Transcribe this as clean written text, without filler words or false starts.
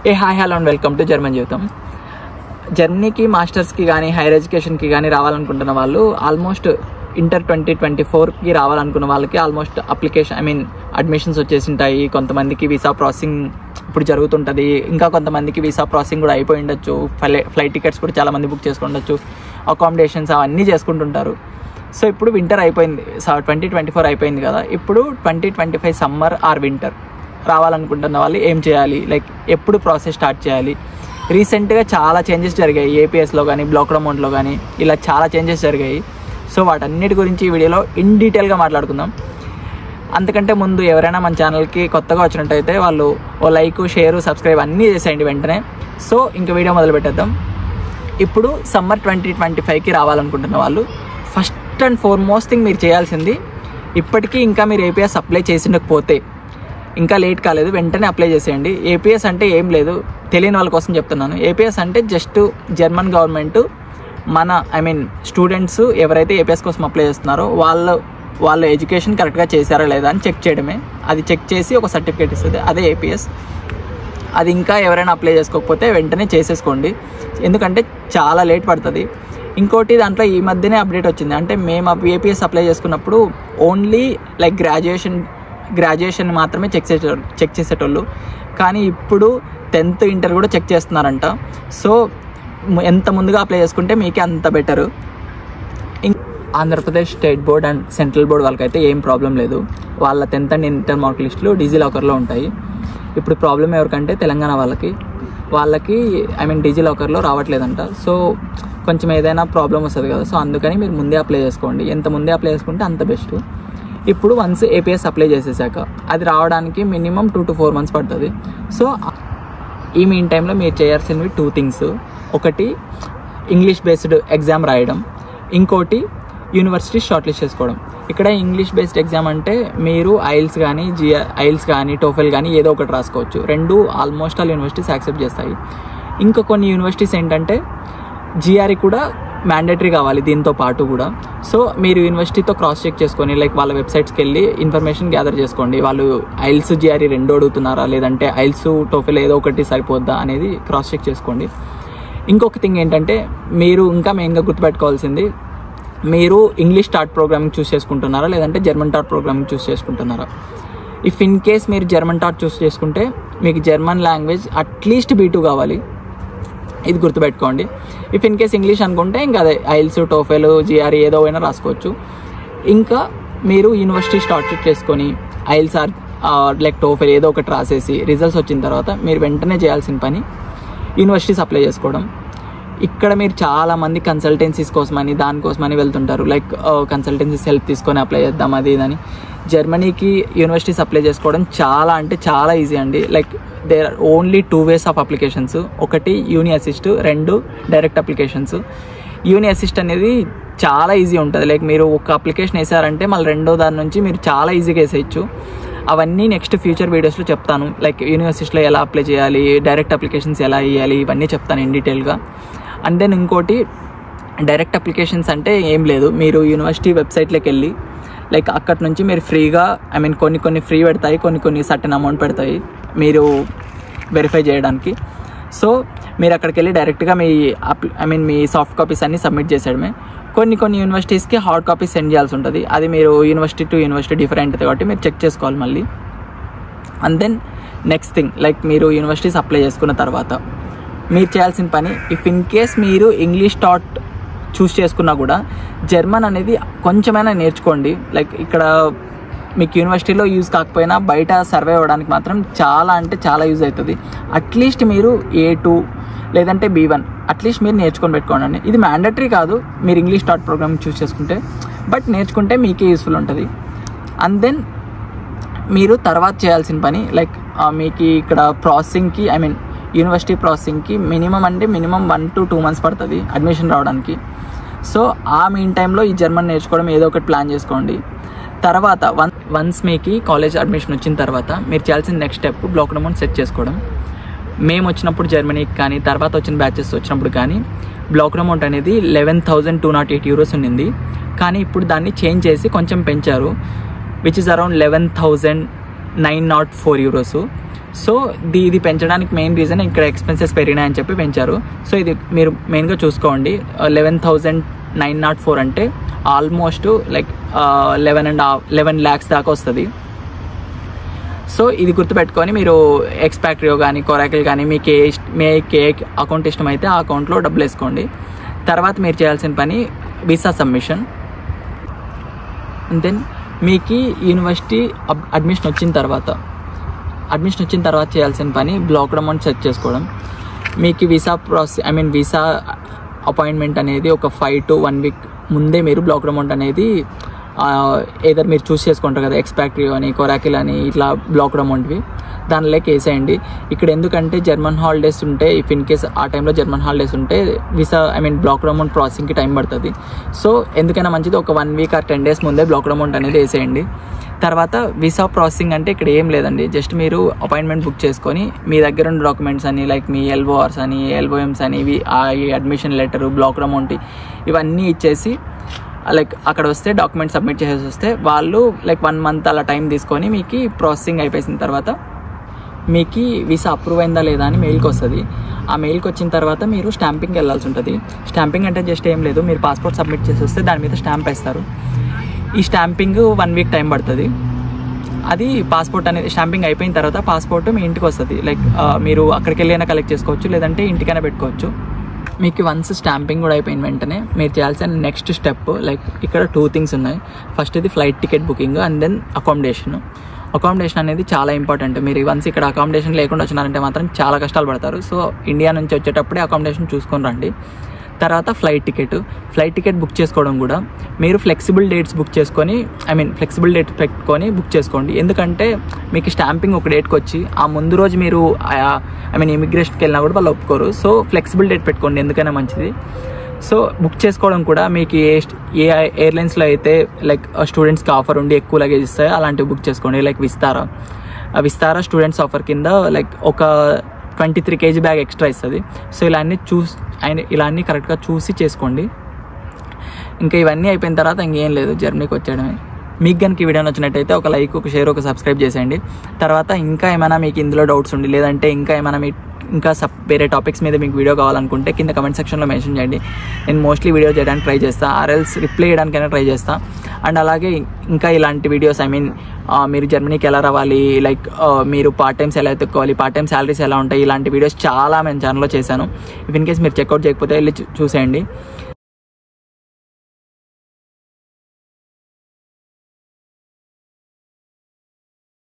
Hi hello and welcome to German జీవితం. జర్మనీకి మాస్టర్స్కి కానీ హైయర్ ఎడ్యుకేషన్కి కానీ రావాలనుకుంటున్న వాళ్ళు ఆల్మోస్ట్ ఇంటర్ 2024కి రావాలనుకున్న వాళ్ళకి ఆల్మోస్ట్ అడ్మిషన్స్ వచ్చేసి ఉంటాయి. కొంతమందికి వీసా ప్రాసెసింగ్ ఇప్పుడు జరుగుతుంటుంది, ఇంకా కొంతమందికి వీసా ప్రాసెసింగ్ కూడా అయిపోయి ఉండొచ్చు. ఫ్లైట్ టికెట్స్ కూడా చాలామంది బుక్ చేసుకుండొచ్చు, అకామిడేషన్స్ అవన్నీ చేసుకుంటుంటారు. సో ఇప్పుడు వింటర్ అయిపోయింది, 2024 అయిపోయింది కదా. ఇప్పుడు 2025 సమ్మర్ ఆర్ వింటర్ రావాలనుకుంటున్న వాళ్ళు ఏం చేయాలి, లైక్ ఎప్పుడు ప్రాసెస్ స్టార్ట్ చేయాలి. రీసెంట్గా చాలా చేంజెస్ జరిగాయి ఏపీఎస్లో కానీ బ్లాక్ అమౌంట్లో కానీ, ఇలా చాలా చేంజెస్ జరిగాయి. సో వాటన్నిటి గురించి ఈ వీడియోలో ఇన్ డీటెయిల్గా మాట్లాడుకుందాం. అంతకంటే ముందు ఎవరైనా మన ఛానల్కి కొత్తగా వచ్చినట్టయితే వాళ్ళు ఓ లైక్, షేర్, సబ్స్క్రైబ్ అన్నీ చేసేయండి వెంటనే. సో ఇంకా వీడియో మొదలు పెట్టేద్దాం. ఇప్పుడు సమ్మర్ 2025కి రావాలనుకుంటున్న వాళ్ళు ఫస్ట్ అండ్ ఫార్మోస్ట్ థింగ్ మీరు చేయాల్సింది, ఇప్పటికీ ఇంకా మీరు ఏపీఎస్ అప్లై చేసినకపోతే ఇంకా లేట్ కాలేదు, వెంటనే అప్లై చేసేయండి. ఏపీఎస్ అంటే ఏం లేదు, తెలియని వాళ్ళ కోసం చెప్తున్నాను. ఏపీఎస్ అంటే జస్ట్ జర్మన్ గవర్నమెంట్ మన స్టూడెంట్స్ ఎవరైతే ఏపీఎస్ కోసం అప్లై చేస్తున్నారో వాళ్ళ ఎడ్యుకేషన్ కరెక్ట్గా చేశారా లేదా అని చెక్ చేయడమే. అది చెక్ చేసి ఒక సర్టిఫికేట్ ఇస్తుంది, అదే ఏపీఎస్. అది ఇంకా ఎవరైనా అప్లై చేసుకోకపోతే వెంటనే చేసేసుకోండి, ఎందుకంటే చాలా లేట్ పడుతుంది. ఇంకోటి దాంట్లో ఈ మధ్యనే అప్డేట్ వచ్చింది, అంటే మేము ఏపీఎస్ అప్లై చేసుకున్నప్పుడు ఓన్లీ లైక్ గ్రాడ్యుయేషన్ మాత్రమే చెక్ చేసేటోళ్ళు, కానీ ఇప్పుడు 10th ఇంటర్ కూడా చెక్ చేస్తున్నారంట. సో ఎంత ముందుగా అప్లై చేసుకుంటే మీకే అంత better. Andhra Pradesh state board and central board వాళ్ళకైతే ఏం ప్రాబ్లం లేదు, వాళ్ళ 10th అండ్ ఇంటర్ మార్క్ లిస్టులు డిజిలాకర్లో ఉంటాయి. ఇప్పుడు ప్రాబ్లం ఎవరికంటే తెలంగాణ వాళ్ళకి డిజిలాకర్లో రావట్లేదంట. సో కొంచెం ఏదైనా ప్రాబ్లం వస్తుంది కదా, సో అందుకని మీరు ముందే అప్లై చేసుకోండి. ఎంత ముందే అప్లై చేసుకుంటే అంత బెస్ట్. ఇప్పుడు వన్స్ ఏపీఎస్ అప్లై చేసేసాక అది రావడానికి మినిమం 2 to 4 months పడుతుంది. సో ఈ మీన్ టైంలో మీరు చేయాల్సినవి 2 things. ఒకటి ఇంగ్లీష్ బేస్డ్ ఎగ్జామ్ రాయడం, ఇంకోటి యూనివర్సిటీ షార్ట్ లిస్ట్ చేసుకోవడం. ఇక్కడ ఇంగ్లీష్ బేస్డ్ ఎగ్జామ్ అంటే మీరు ఐల్స్ కానీ టోఫెల్ కానీ ఏదో ఒకటి రాసుకోవచ్చు. రెండు ఆల్మోస్ట్ ఆల్ యూనివర్సిటీస్ యాక్సెప్ట్ చేస్తాయి. ఇంకా కొన్ని యూనివర్సిటీస్ ఏంటంటే జిఆర్ఈ కూడా మ్యాండేటరీ కావాలి దీంతో పాటు కూడా. సో మీరు యూనివర్సిటీతో క్రాస్ చెక్ చేసుకొని లైక్ వాళ్ళ వెబ్సైట్స్కి వెళ్ళి ఇన్ఫర్మేషన్ గ్యాదర్ చేసుకోండి, వాళ్ళు ఐల్స్ జిఆర్ఈ రెండు అడుగుతున్నారా లేదంటే ఐల్స్ టోఫెల్ ఏదో ఒకటి సరిపోద్దా అనేది క్రాస్ చెక్ చేసుకోండి. ఇంకొక థింగ్ ఏంటంటే మీరు ఇంకా మెయిన్గా గుర్తుపెట్టుకోవాల్సింది, మీరు ఇంగ్లీష్ టాట్ ప్రోగ్రామింగ్ చూస్ చేసుకుంటున్నారా లేదంటే జర్మన్ టాట్ ప్రోగ్రామింగ్ చూస్ చేసుకుంటున్నారా. ఇఫ్ ఇన్ కేస్ మీరు జర్మన్ టాట్ చూస్ చేసుకుంటే మీకు జర్మన్ లాంగ్వేజ్ అట్లీస్ట్ B2 కావాలి, ఇది గుర్తుపెట్టుకోండి. ఇఫ్ ఇన్ కేస్ ఇంగ్లీష్ అనుకుంటే ఇంకా అదే ఐల్స్ టోఫెల్ జిఆర్ఈ ఏదో అయినా రాసుకోవచ్చు. ఇంకా మీరు యూనివర్సిటీ స్టార్ట్ చేసుకొని ఐల్స్ లైక్ టోఫెల్ ఏదో ఒకటి రాసేసి రిజల్ట్స్ వచ్చిన తర్వాత మీరు వెంటనే చేయాల్సిన పని యూనివర్సిటీస్ అప్లై చేసుకోవడం. ఇక్కడ మీరు చాలామంది కన్సల్టెన్సీస్ కోసమని దానికోసమని వెళ్తుంటారు, లైక్ కన్సల్టెన్సీస్ హెల్ప్ తీసుకొని అప్లై చేద్దాం అది ఇదని. జర్మనీకి యూనివర్సిటీస్ అప్లై చేసుకోవడం చాలా అంటే చాలా ఈజీ అండి. Like there are only 2 ways of applications. ఒకటి uni assist, 2 direct applications. Uni assist అనేది చాలా ఈజీ ఉంటుంది, లైక్ మీరు ఒక అప్లికేషన్ వేసారంటే మళ్ళీ రెండో దాని నుంచి మీరు చాలా ఈజీగా వేసేయచ్చు. అవన్నీ నెక్స్ట్ ఫ్యూచర్ వీడియోస్లో చెప్తాను, లైక్ యూని అసిస్ట్లో ఎలా అప్లై చేయాలి, డైరెక్ట్ అప్లికేషన్స్ ఎలా వేయాలి, ఇవన్నీ చెప్తాను ఇన్ డీటెయిల్గా. అండ్ దెన్ ఇంకోటి డైరెక్ట్ అప్లికేషన్స్ అంటే ఏం లేదు, మీరు యూనివర్సిటీ వెబ్సైట్లోకి వెళ్ళి లైక్ అక్కడి నుంచి మీరు ఫ్రీగా కొన్ని ఫ్రీ పెడతాయి, కొన్ని సర్టెన్ అమౌంట్ పెడతాయి మీరు వెరిఫై చేయడానికి. సో మీరు అక్కడికి వెళ్ళి డైరెక్ట్గా మీ సాఫ్ట్ కాపీస్ అన్నీ సబ్మిట్ చేసేయడమే. కొన్ని యూనివర్సిటీస్కి హార్డ్ కాపీస్ సెండ్ చేయాల్సి ఉంటుంది, అది మీరు యూనివర్సిటీ టు యూనివర్సిటీ డిఫరెంట్ కాబట్టి మీరు చెక్ చేసుకోవాలి మళ్ళీ. And then next thing, like మీరు యూనివర్సిటీస్ అప్లై చేసుకున్న తర్వాత మీరు చేయాల్సిన పని, ఇఫ్ ఇన్ కేస్ మీరు ఇంగ్లీష్ టాట్ చూస్ చేసుకున్నా కూడా జర్మన్ అనేది కొంచెమైనా నేర్చుకోండి. లైక్ ఇక్కడ మీకు యూనివర్సిటీలో యూజ్ కాకపోయినా బయట సర్వే అవ్వడానికి మాత్రం చాలా అంటే చాలా యూజ్ అవుతుంది. అట్లీస్ట్ మీరు A2 లేదంటే B1 అట్లీస్ట్ మీరు నేర్చుకొని పెట్టుకోండి. ఇది మ్యాండేటరీ కాదు మీరు ఇంగ్లీష్ టాట్ ప్రోగ్రామ్ చూస్ చేసుకుంటే, బట్ నేర్చుకుంటే మీకే యూస్ఫుల్ ఉంటుంది. అండ్ దెన్ మీరు తర్వాత చేయాల్సిన పని, లైక్ మీకు ఇక్కడ ప్రాసెసింగ్కి యూనివర్సిటీ ప్రాసెసింగ్కి మినిమం 1 to 2 months పడుతుంది అడ్మిషన్ రావడానికి. సో ఆ మీన్ టైంలో ఈ జర్మన్ నేర్చుకోవడం ఏదో ఒకటి ప్లాన్ చేసుకోండి. తర్వాత వన్స్ మీకు కాలేజ్ అడ్మిషన్ వచ్చిన తర్వాత మీరు చేయాల్సిన next step block amount set చేసుకోవడం. మేము వచ్చినప్పుడు జర్మనీకి కానీ తర్వాత వచ్చిన బ్యాచెస్ వచ్చినప్పుడు కానీ బ్లాక్ అమౌంట్ అనేది 11,208 euros ఉండింది, కానీ ఇప్పుడు దాన్ని చేంజ్ చేసి కొంచెం పెంచారు, which is around 11,904 euros. So ఇది పెంచడానికి మెయిన్ రీజన్ ఇక్కడ ఎక్స్పెన్సెస్ పెరిగినాయని చెప్పి పెంచారు. సో ఇది మీరు మెయిన్గా చూసుకోండి. 11,904 అంటే ఆల్మోస్ట్ లైక్ 11 lakhs దాకా వస్తుంది. సో ఇది గుర్తుపెట్టుకొని మీరు ఎక్స్పాట్రియో కానీ కొరాకిల్ కానీ మీకు ఏ అకౌంట్ ఇష్టమైతే ఆ అకౌంట్లో డబ్బులు వేసుకోండి. తర్వాత మీరు చేయాల్సిన పని వీసా సబ్మిషన్. దెన్ మీకు యూనివర్సిటీ అడ్మిషన్ వచ్చిన తర్వాత చేయాల్సిన పని బ్లాక్డ్ అమౌంట్ సెట్ చేసుకోవడం. మీకు వీసా వీసా అపాయింట్మెంట్ అనేది ఒక 5 to 1 week ముందే మీరు బ్లాక్డ్ అమౌంట్ అనేది ఏదర్ మీరు చూస్ చేసుకుంటారు కదా, ఎక్స్పాట్రియో అని కొరాకిల్ అని ఇట్లా బ్లాక్డ్ అమౌంట్వి దానిలోకి వేసేయండి. ఇక్కడ ఎందుకంటే జర్మన్ హాలిడేస్ ఉంటే, ఇఫ్ ఇన్ కేస్ ఆ టైంలో జర్మన్ హాలిడేస్ ఉంటే వీసా బ్లాక్డ్ అమౌంట్ ప్రాసెసింగ్కి టైం పడుతుంది. సో ఎందుకైనా మంచిది ఒక 1 week or 10 days ముందే బ్లాక్డ్ అమౌంట్ అనేది వేసేయండి. తర్వాత వీసా ప్రాసెసింగ్ అంటే ఇక్కడ ఏం లేదండి, జస్ట్ మీరు అపాయింట్మెంట్ బుక్ చేసుకొని మీ దగ్గర ఉన్న డాక్యుమెంట్స్ అని లైక్ మీ LORs అని LOMs అని ఇవి అడ్మిషన్ లెటర్ బ్లాక్డ్ అమౌంట్ ఇవన్నీ ఇచ్చేసి లైక్ అక్కడ వస్తే డాక్యుమెంట్ సబ్మిట్ చేసేసి వస్తే వాళ్ళు లైక్ 1 month అలా టైం తీసుకొని మీకు ప్రాసెసింగ్ అయిపోయిన తర్వాత మీకు వీసా అప్రూవ్ అయిందా లేదా అని మెయిల్కి వస్తుంది. ఆ మెయిల్కి వచ్చిన తర్వాత మీరు స్టాంపింగ్కి వెళ్ళాల్సి ఉంటుంది. స్టాంపింగ్ అంటే జస్ట్ ఏం లేదు, మీరు పాస్పోర్ట్ సబ్మిట్ చేసి వస్తే దాని మీద స్టాంప్ వేస్తారు. ఈ స్టాంపింగ్ 1 week టైం పడుతుంది. అది పాస్పోర్ట్ అనేది స్టాంపింగ్ అయిపోయిన తర్వాత పాస్పోర్ట్ మీ ఇంటికి వస్తుంది. లైక్ మీరు అక్కడికి వెళ్ళైనా కలెక్ట్ చేసుకోవచ్చు, లేదంటే ఇంటికైనా పెట్టుకోవచ్చు. మీకు వన్స్ స్టాంపింగ్ కూడా అయిపోయిన వెంటనే మీరు చేయాల్సిన నెక్స్ట్ స్టెప్ లైక్ ఇక్కడ 2 things ఉన్నాయి. ఫస్ట్ ఇది flight ticket booking and then accommodation అనేది చాలా ఇంపార్టెంట్. మీరు వన్స్ ఇక్కడ అకామిడేషన్ లేకుండా వచ్చినారంటే మాత్రం చాలా కష్టాలు పడతారు. సో ఇండియా నుంచి వచ్చేటప్పుడే అకామిడేషన్ చూసుకొని రండి. తర్వాత ఫ్లైట్ టికెట్ బుక్ చేసుకోవడం కూడా మీరు ఫ్లెక్సిబుల్ డేట్స్ పెట్టుకొని బుక్ చేసుకోండి. ఎందుకంటే మీకు స్టాంపింగ్ ఒక డేట్కి వచ్చి ఆ ముందు రోజు మీరు ఇమిగ్రేషన్కి వెళ్ళినా కూడా వాళ్ళు ఒప్పుకోరు. సో ఫ్లెక్సిబుల్ డేట్ పెట్టుకోండి, ఎందుకైనా మంచిది. సో బుక్ చేసుకోవడం కూడా మీకు ఏ ఎయిర్లైన్స్లో అయితే లైక్ స్టూడెంట్స్కి ఆఫర్ ఉండి ఎక్కువ లగేజ్ ఇస్తాయో అలాంటివి బుక్ చేసుకోండి. లైక్ విస్తారా స్టూడెంట్స్ ఆఫర్ కింద లైక్ ఒక 23 kg బ్యాగ్ ఎక్స్ట్రా ఇస్తుంది. సో ఇలా అన్నీ కరెక్ట్గా చూసి చేసుకోండి. ఇంకా ఇవన్నీ అయిపోయిన తర్వాత ఇంకేం లేదు, జర్మనీకి వచ్చేయడమే. మీకు కనుక ఈ వీడియో నచ్చినట్టయితే ఒక లైక్, ఒక షేర్, ఒక సబ్స్క్రైబ్ చేసేయండి. తర్వాత ఇంకా ఏమైనా మీకు ఇందులో డౌట్స్ ఉండి లేదంటే ఇంకా ఏమైనా వేరే టాపిక్స్ మీద మీకు వీడియో కావాలనుకుంటే కింద కమెంట్ సెక్షన్లో మెన్షన్ చేయండి. నేను మోస్ట్లీ వీడియో చేయడానికి ట్రై చేస్తాను, ఆర్ఎల్స్ రిప్లై చేయడానికైనా ట్రై చేస్తాను. అండ్ అలాగే ఇంకా ఇలాంటి వీడియోస్ మీరు జర్మనీకి ఎలా రావాలి, లైక్ మీరు పార్ట్ టైమ్స్ ఎలా ఎత్తుక్కోవాలి, పార్ట్ టైం శాలరీస్ ఎలా ఉంటాయి, ఇలాంటి వీడియోస్ చాలా నేను ఛానల్లో చేశాను. ఇఫ్ ఇన్ కేస్ మీరు చెక్అవుట్ చేయకపోతే వెళ్ళి చూసేయండి.